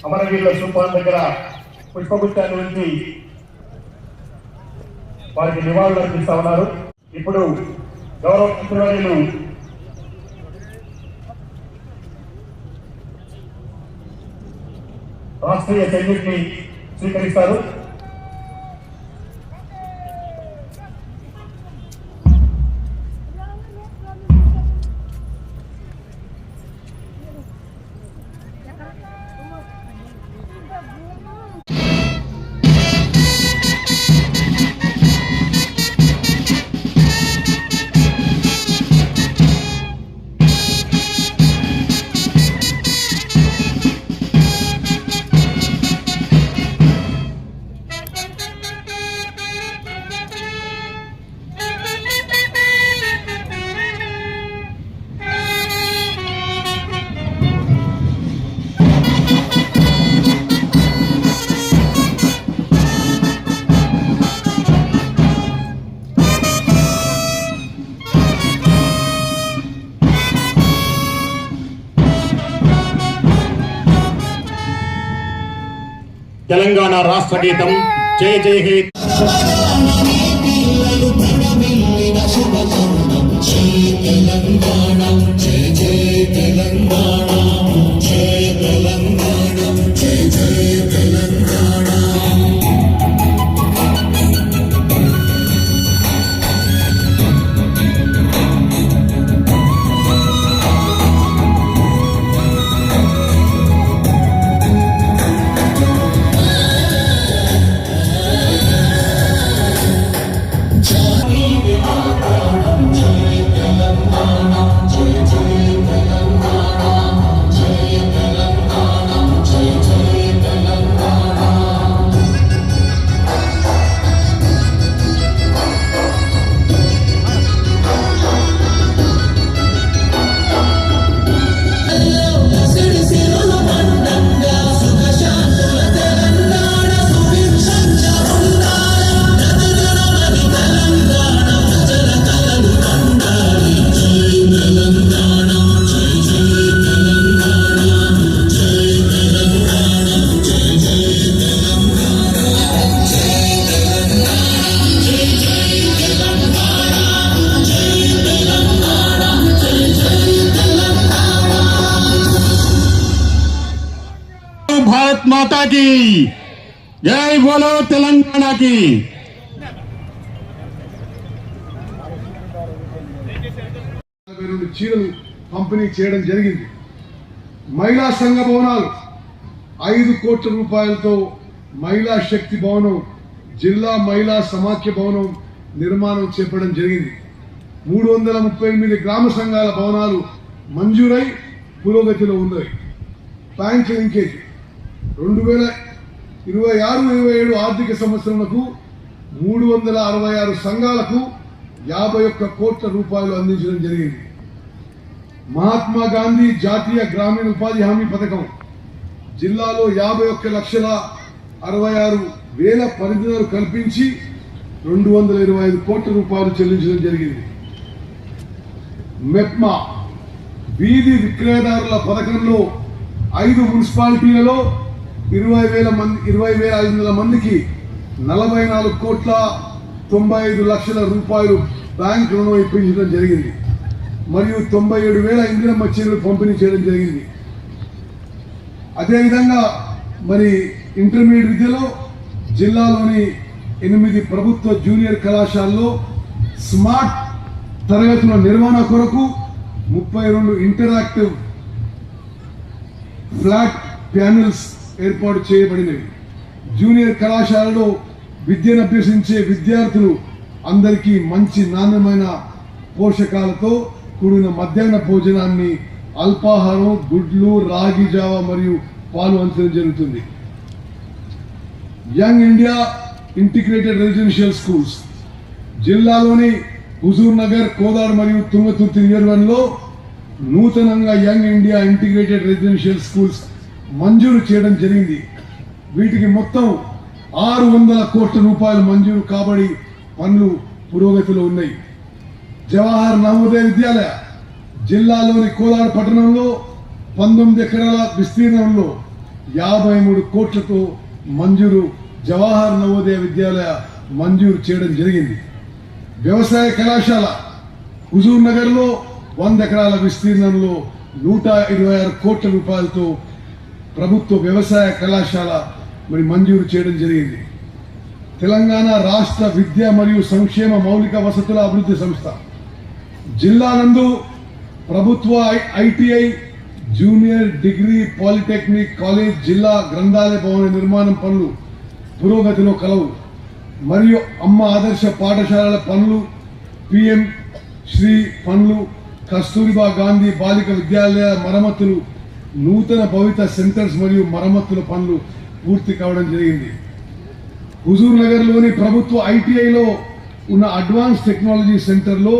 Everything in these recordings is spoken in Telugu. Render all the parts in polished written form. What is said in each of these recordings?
అమరవీరుల స్థూపం దగ్గర పుష్పగుచ్చాన్ని ఉంచి వారికి నివాళులు అర్పిస్తా ఉన్నారు. ఇప్పుడు గౌరవ మంత్రివర్యులు రాష్ట్రీయ సైనికుని స్వీకరిస్తారు. తెలంగాణ రాష్ట్ర గీతం జై జై హే. भारत माता की जय, बोलो तेलंगाना की। చీరలు పంపిణీ చేయడం జరిగింది. మహిళా సంఘ భవనాలు 5 కోట్ల రూపాయలతో మహిళా శక్తి భవనం, జిల్లా మహిళా సమాఖ్య భవనం నిర్మాణం చేపట్టడం జరిగింది. 338 గ్రామ సంఘాల భవనాలు మంజూరై పురోగతిలో ఉన్నాయి. బ్యాంక్ లింకేజ్ 2026-27 ఆర్థిక సంవత్సరంలో 366 సంఘాలకు 51 కోట్ల రూపాయలు అందించడం జరిగింది. మహాత్మా గాంధీ జాతీయ గ్రామీణ ఉపాధి హామీ పథకం జిల్లాలో 51,66,000 పరిధితులు కల్పించి 225 కోట్ల రూపాయలు చెల్లించడం జరిగింది. మెప్మా వీధి విక్రయదారుల పథకంలో 5 మున్సిపాలిటీలలో 20,500 మందికి 44,95,00,000 రూపాయలు బ్యాంక్ రుణం ఇప్పించడం జరిగింది. మరియు 97,000 ఇంధన చీరలు పంపిణీ చేయడం జరిగింది. అదేవిధంగా మరి ఇంటర్మీడియట్ విద్యలో జిల్లాలోని 8 ప్రభుత్వ జూనియర్ కళాశాలలో స్మార్ట్ తరగతుల నిర్వహణ కొరకు 32 ఇంటరాక్టివ్ ఫ్లాట్ ప్యానెల్స్ ఏర్పాటు చేయబడినవి. జూనియర్ కళాశాలలో విద్యను అభ్యసించే విద్యార్థులు అందరికీ మంచి నాణ్యమైన పోషకాలతో కూడిన మధ్యాహ్న భోజనాన్ని, అల్పాహారం, గుడ్లు, రాగి జావ మరియు పాలు అందించడం జరుగుతుంది. Young India integrated residential schools జిల్లాలోని హుజూర్ నగర్, కోదాడ్ మరియు తుంగతుర్తి నియోజకవర్గంలో నూతనంగా young India integrated residential schools మంజూరు చేయడం జరిగింది. వీటికి మొత్తం 600 కోట్ల రూపాయలు మంజూరు కాబడి పనులు పురోగతిలో ఉన్నాయి. జవహర్ నవోదయ విద్యాలయ జిల్లాలోని కోదాడ పట్టణంలో 19 ఎకరాల విస్తీర్ణంలో 53 కోట్లతో మంజూరు జవహర్ నవోదయ విద్యాలయ మంజూరు చేయడం జరిగింది. వ్యవసాయ కళాశాల హుజూర్ నగర్లో 100 ఎకరాల విస్తీర్ణంలో 126 కోట్ల రూపాయలతో ప్రభుత్వ వ్యవసాయ కళాశాల మంజూరు చేయడం జరిగింది. తెలంగాణ రాష్ట్ర విద్య మరియు సంక్షేమ మౌలిక వసతుల అభివృద్ధి సంస్థ జిల్లా నందు ప్రభుత్వ ITI junior degree polytechnic college జిల్లా గ్రంథాలయ భవన నిర్మాణం పనులు పురోగతిలో కలవు. మరియు అమ్మ ఆదర్శ పాఠశాలల పనులు, పిఎం శ్రీ పనులు, కస్తూరిబా గాంధీ బాలిక విద్యాలయ మరమ్మతులు, నూతన భవిత సెంటర్స్ మరియు మరమ్మతుల పనులు పూర్తి కావడం జరిగింది. హుజూర్ నగర్లోని ప్రభుత్వ ఐటీఐలో ఉన్న అడ్వాన్స్ టెక్నాలజీ సెంటర్లో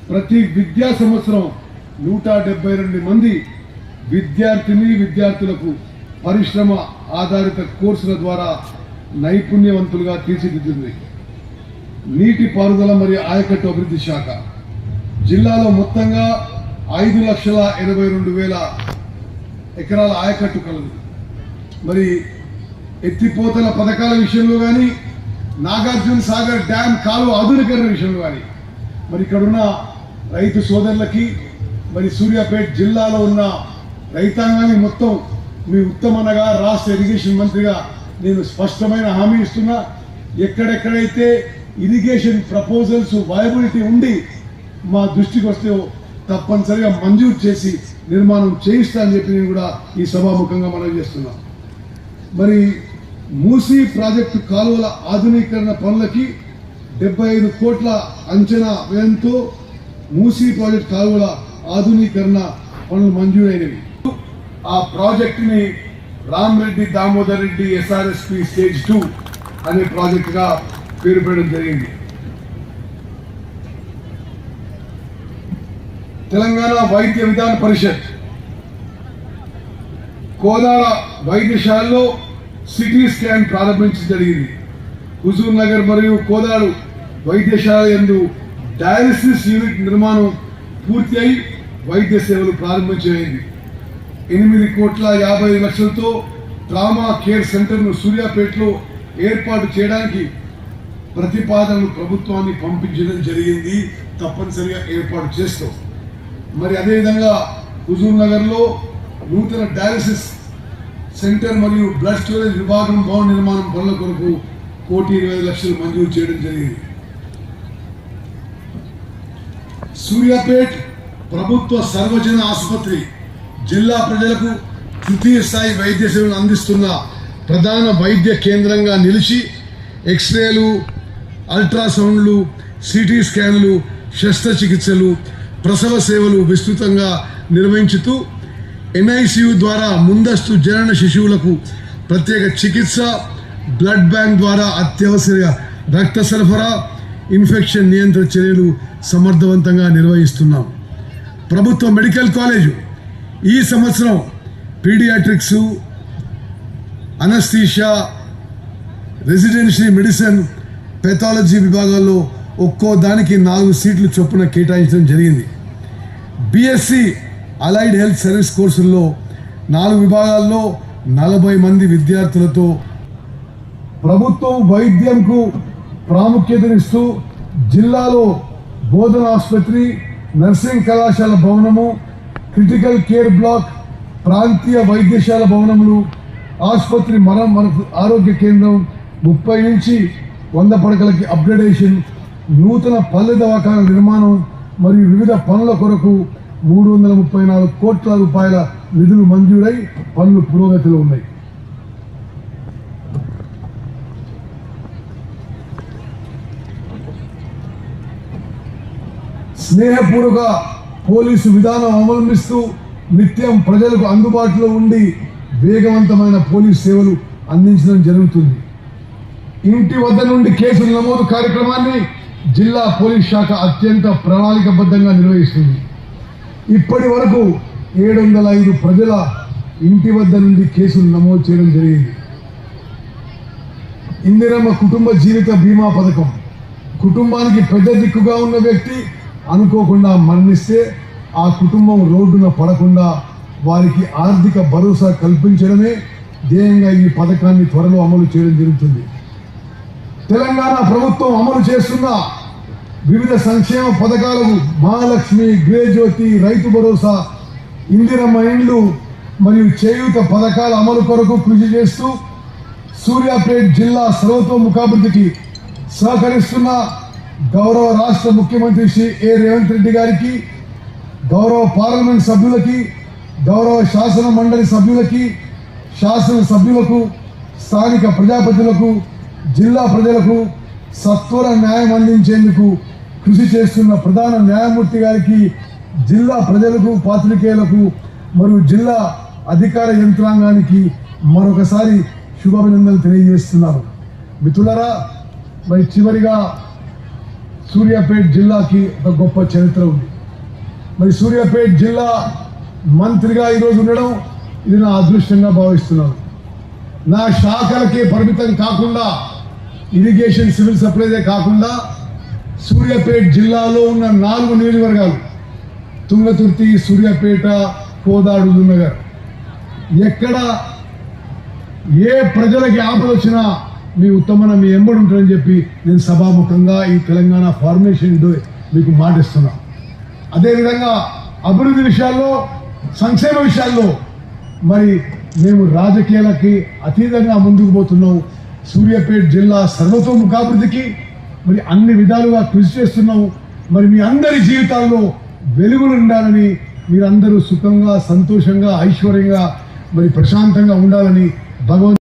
ప్రతి విద్యా సంవత్సరం 172 మంది విద్యార్థులకు పరిశ్రమ ఆధారిత కోర్సుల ద్వారా నైపుణ్యవంతులుగా తీర్చిదిద్దింది. నీటిపారుదల మరియు ఆయకట్టు అభివృద్ధి శాఖ జిల్లాలో మొత్తంగా 5,82,000 ఎకరాల ఆయకట్టు కలదు. మరి ఎత్తిపోతల పథకాల విషయంలో కానీ, నాగార్జున సాగర్ డ్యామ్ కాలువ ఆధునీకరణ విషయంలో కానీ మరి ఇక్కడున్న రైతు సోదరులకి, మరి సూర్యాపేట జిల్లాలో ఉన్న రైతాంగాన్ని మొత్తం మీ ఉత్తమనగా రాష్ట్ర ఇరిగేషన్ మంత్రిగా నేను స్పష్టమైన హామీ ఇస్తున్నా. ఎక్కడెక్కడైతే ఇరిగేషన్ ప్రపోజల్స్ వయబిలిటీ ఉండి మా దృష్టికి వస్తే తప్పనిసరిగా మంజూరు చేసి నిర్మాణం చేయిస్తా అని చెప్పి నేను కూడా ఈ సభాముఖంగా మనవి చేస్తున్నా. మరి మూసీ ప్రాజెక్టు కాలువల ఆధునీకరణ పనులకి 75 కోట్ల అంచనా వ్యయంతో మూసీ ప్రాజెక్టు కాలువల ఆధునీకరణ పనులు మంజూరైనవి. ఆ ప్రాజెక్టుని రామ్రెడ్డి దామోదర్ రెడ్డి ఎస్ఆర్ఎస్పి స్టేజ్ 2 అనే ప్రాజెక్టుగా పేరు పెట్టడం జరిగింది. తెలంగాణ వైద్య విధాన పరిషత్ కోదాడ వైద్యశాలలో సిటీ స్కాన్ ప్రారంభించడం జరిగింది. హుజూర్ నగర్ మరియు కోదాడు వైద్యశాల యందు డయాలసిస్ యూనిట్ నిర్మాణం పూర్తి అయి వైద్య సేవలు ప్రారంభించబడింది. 8,50,00,000తో ట్రామా కేర్ సెంటర్ను సూర్యాపేటలో ఏర్పాటు చేయడానికి ప్రతిపాదనలు ప్రభుత్వాన్ని పంపించడం జరిగింది. తప్పనిసరిగా ఏర్పాటు చేస్తాం. మరి అదేవిధంగా హుజూర్ నగర్లో నూతన డయాలసిస్ సెంటర్ మరియు బ్లడ్ స్టోరేజ్ విభాగం భవన నిర్మాణం పనుల కొరకు 1,20,00,000 మంజూరు చేయడం జరిగింది. సూర్యాపేట్ ప్రభుత్వ సర్వజన ఆసుపత్రి జిల్లా ప్రజలకు తృతీయ స్థాయి వైద్య సేవలు అందిస్తున్న ప్రధాన వైద్య కేంద్రంగా నిలిచి ఎక్స్రేలు, అల్ట్రాసౌండ్లు, సిటీ స్కాన్లు, శస్త్రచికిత్సలు, ప్రసవ సేవలు విస్తృతంగా నిర్వహించుతూ ఎన్ఐసియు ద్వారా ముందస్తు జనన శిశువులకు ప్రత్యేక చికిత్స, బ్లడ్ బ్యాంక్ ద్వారా అత్యవసర రక్త సరఫరా, ఇన్ఫెక్షన్ నియంత్రణ చర్యలు సమర్థవంతంగా నిర్వహిస్తున్నాం. ప్రభుత్వ మెడికల్ కాలేజు ఈ సంవత్సరం paediatrics, anaesthesia, residential medicine, pathology విభాగాల్లో ఒక్కో దానికి 4 సీట్లు చొప్పున కేటాయించడం జరిగింది. బిఎస్సి అలైడ్ హెల్త్ సర్వీస్ కోర్సుల్లో 4 విభాగాల్లో 40 మంది విద్యార్థులతో ప్రభుత్వం వైద్యంకు ప్రాముఖ్యతనిస్తూ జిల్లాలో బోధన ఆసుపత్రి, నర్సింగ్ కళాశాల భవనము, క్రిటికల్ కేర్ బ్లాక్, ప్రాంతీయ వైద్యశాల భవనములు, ఆసుపత్రి ఆరోగ్య కేంద్రం 30 నుంచి 100 పడకలకి అప్గ్రేడేషన్, నూతన పల్లె దవాఖాన నిర్మాణం మరియు వివిధ పనుల కొరకు 334 కోట్ల రూపాయల నిధులు మంజూరై పనులు పురోగతిలో ఉన్నాయి. స్నేహపూర్వక పోలీసు విధానం అవలంబిస్తూ నిత్యం ప్రజలకు అందుబాటులో ఉండి వేగవంతమైన పోలీసు సేవలు అందించడం జరుగుతుంది. ఇంటి వద్ద నుండి కేసులు నమోదు కార్యక్రమాన్ని జిల్లా పోలీస్ శాఖ అత్యంత ప్రణాళికబద్ధంగా నిర్వహిస్తుంది. ఇప్పటి వరకు 705 ప్రజల ఇంటి వద్ద నుండి కేసులు నమోదు చేయడం జరిగింది. ఇందిరమ్మ కుటుంబ జీవిత బీమా పథకం కుటుంబానికి పెద్ద దిక్కుగా ఉన్న వ్యక్తి అనుకోకుండా మరణిస్తే ఆ కుటుంబం రోడ్డున పడకుండా వారికి ఆర్థిక భరోసా కల్పించడమే ధ్యేయంగా ఈ పథకాన్ని త్వరలో అమలు చేయడం జరుగుతుంది. తెలంగాణ ప్రభుత్వం అమలు చేస్తున్న వివిధ సంక్షేమ పథకాలకు మహాలక్ష్మి, గృహజ్యోతి, రైతు భరోసా, ఇందిరమ్మ ఇండ్లు మరియు చేయూత పథకాల అమలు కొరకు కృషి చేస్తూ సూర్యాపేట జిల్లా సర్వతోముఖాభివృద్ధికి సహకరిస్తున్న గౌరవ రాష్ట్ర ముఖ్యమంత్రి శ్రీ ఏ రేవంత్ రెడ్డి గారికి, గౌరవ పార్లమెంట్ సభ్యులకి, గౌరవ శాసన మండలి సభ్యులకి, శాసన సభ్యులకు, స్థానిక ప్రజాప్రతినిధులకు, జిల్లా ప్రజలకు సత్వర న్యాయం అందించేందుకు కృషి చేస్తున్న ప్రధాన న్యాయమూర్తి గారికి, జిల్లా ప్రజలకు, పాత్రికేయులకు మరియు జిల్లా అధికార యంత్రాంగానికి మరొకసారి శుభాభినందనలు తెలియజేస్తున్నాను. మిత్రులారా, మరి చివరిగా సూర్యాపేట జిల్లాకి ఒక గొప్ప చరిత్ర ఉంది. మరి సూర్యాపేట జిల్లా మంత్రిగా ఈరోజు ఉండడం ఇది నా అదృష్టంగా భావిస్తున్నాను. నా శాఖలకే పరిమితం కాకుండా, ఇరిగేషన్, సివిల్ సప్లైజే కాకుండా సూర్యాపేట జిల్లాలో ఉన్న 4 నియోజకవర్గాలు తుంగతుర్తి, సూర్యాపేట, కోదాడ, హుజూర్నగర్, ఎక్కడ ఏ ప్రజలకి ఆపద వచ్చినా మీ ఉత్తమన మీ ఎంబడి ఉంటారని చెప్పి నేను సభాముఖంగా ఈ తెలంగాణ ఫార్మేషన్ డే మీకు మాటిస్తున్నా. అదేవిధంగా అభివృద్ధి విషయాల్లో, సంక్షేమ విషయాల్లో మరి మేము రాజకీయాలకి అతీతంగా ముందుకు పోతున్నాం. సూర్యాపేట జిల్లా సర్వతోముఖాభివృద్ధికి మరి అన్ని విధాలుగా కృషి చేస్తున్నాం. మరి మీ అందరి జీవితాల్లో వెలుగులు ఉండాలని, మీరందరూ సుఖంగా, సంతోషంగా, ఐశ్వర్యంగా, మరి ప్రశాంతంగా ఉండాలని భగవంతుడు